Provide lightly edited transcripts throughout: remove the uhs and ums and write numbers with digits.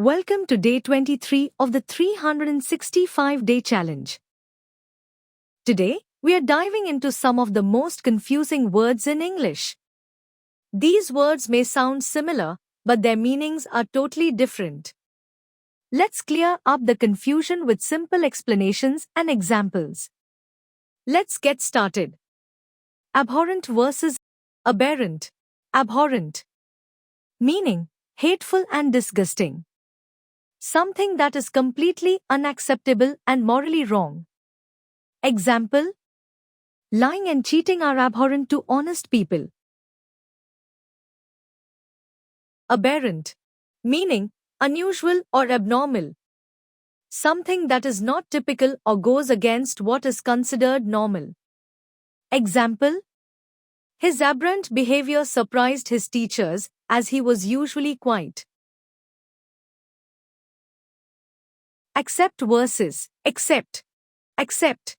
Welcome to day 23 of the 365-day challenge. Today, we are diving into some of the most confusing words in English. These words may sound similar, but their meanings are totally different. Let's clear up the confusion with simple explanations and examples. Let's get started. Abhorrent versus aberrant. Abhorrent. Meaning, hateful and disgusting. Something that is completely unacceptable and morally wrong. Example: lying and cheating are abhorrent to honest people. Aberrant. Meaning, unusual or abnormal. Something that is not typical or goes against what is considered normal. Example: his aberrant behavior surprised his teachers, as he was usually quiet. Accept versus accept. Accept.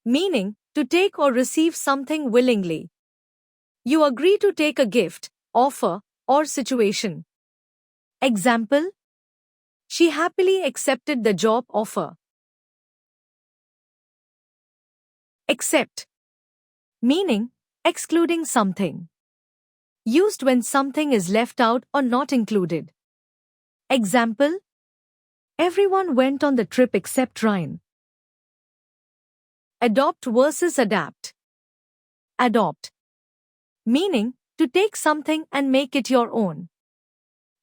Meaning, to take or receive something willingly. You agree to take a gift, offer, or situation. Example: she happily accepted the job offer. Accept. Meaning, excluding something. Used when something is left out or not included. Example: everyone went on the trip except Ryan. Adopt versus adapt. Adopt. Meaning, to take something and make it your own.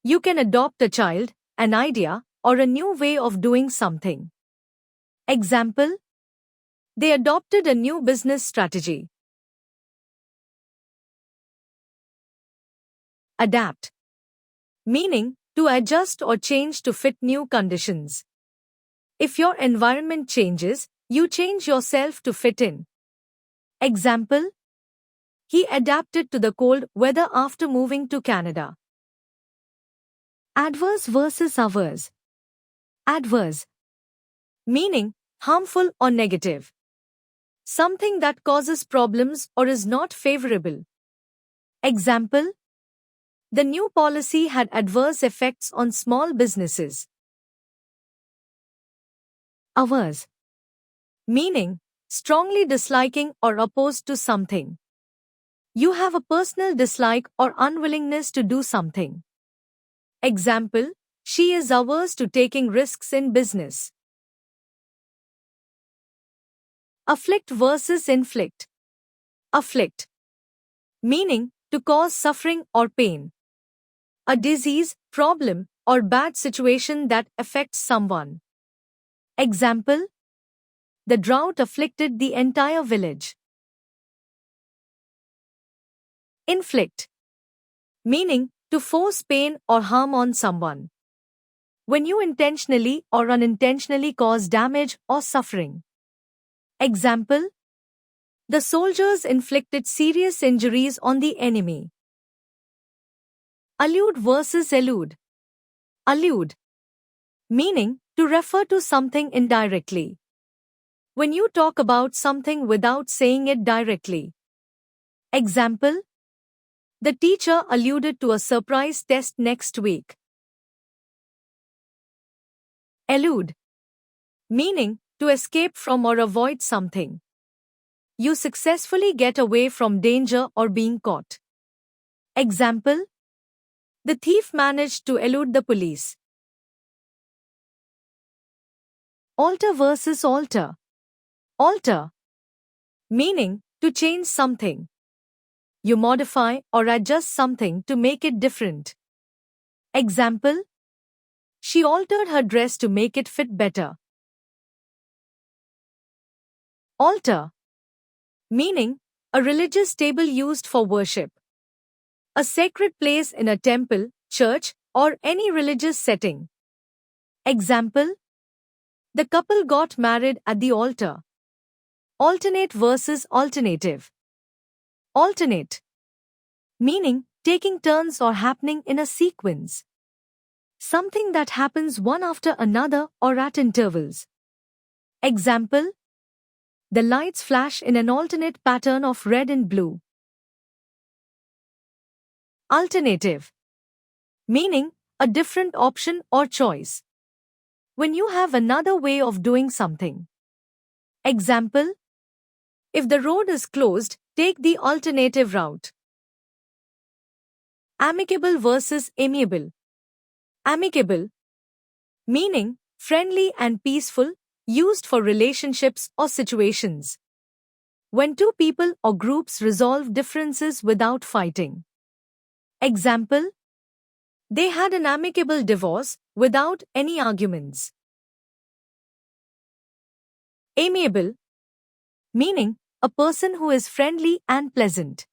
You can adopt a child, an idea, or a new way of doing something. Example: they adopted a new business strategy. Adapt. Meaning, to adjust or change to fit new conditions. If your environment changes, you change yourself to fit in. Example: he adapted to the cold weather after moving to Canada. Adverse versus averse. Adverse. Meaning, harmful or negative. Something that causes problems or is not favorable. Example: the new policy had adverse effects on small businesses. Averse. Meaning, strongly disliking or opposed to something. You have a personal dislike or unwillingness to do something. Example: she is averse to taking risks in business. Afflict versus inflict. Afflict. Meaning, to cause suffering or pain. A disease, problem, or bad situation that affects someone. Example: the drought afflicted the entire village. Inflict. Meaning, to force pain or harm on someone. When you intentionally or unintentionally cause damage or suffering. Example: the soldiers inflicted serious injuries on the enemy. Allude versus elude. Allude. Meaning, to refer to something indirectly. When you talk about something without saying it directly. Example: the teacher alluded to a surprise test next week. Elude. Meaning, to escape from or avoid something. You successfully get away from danger or being caught. Example: the thief managed to elude the police. Alter versus alter. Alter. Meaning, to change something. You modify or adjust something to make it different. Example: she altered her dress to make it fit better. Altar. Meaning, a religious table used for worship. A sacred place in a temple, church, or any religious setting. Example: the couple got married at the altar. Alternate versus alternative. Alternate. Meaning, taking turns or happening in a sequence. Something that happens one after another or at intervals. Example: the lights flash in an alternate pattern of red and blue. Alternative. Meaning, a different option or choice. When you have another way of doing something. Example: if the road is closed, take the alternative route. Amicable versus amiable. Amicable, meaning friendly and peaceful, used for relationships or situations. When two people or groups resolve differences without fighting. Example: they had an amicable divorce without any arguments. Amiable, meaning a person who is friendly and pleasant.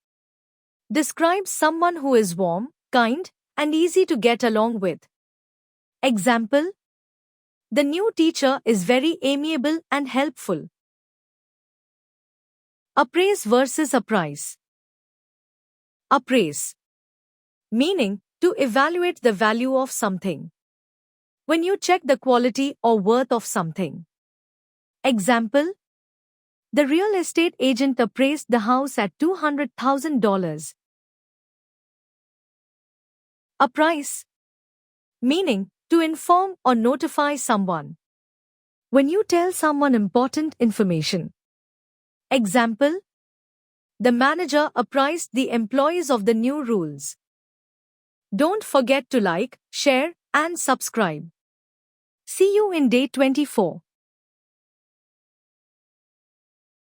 Describes someone who is warm, kind, and easy to get along with. Example: the new teacher is very amiable and helpful. Appraise versus appraise. Appraise, meaning to evaluate the value of something. When you check the quality or worth of something. Example: the real estate agent appraised the house at $200,000. Apprise, meaning to inform or notify someone. When you tell someone important information. Example: the manager apprised the employees of the new rules. Don't forget to like, share, and subscribe. See you in day 24.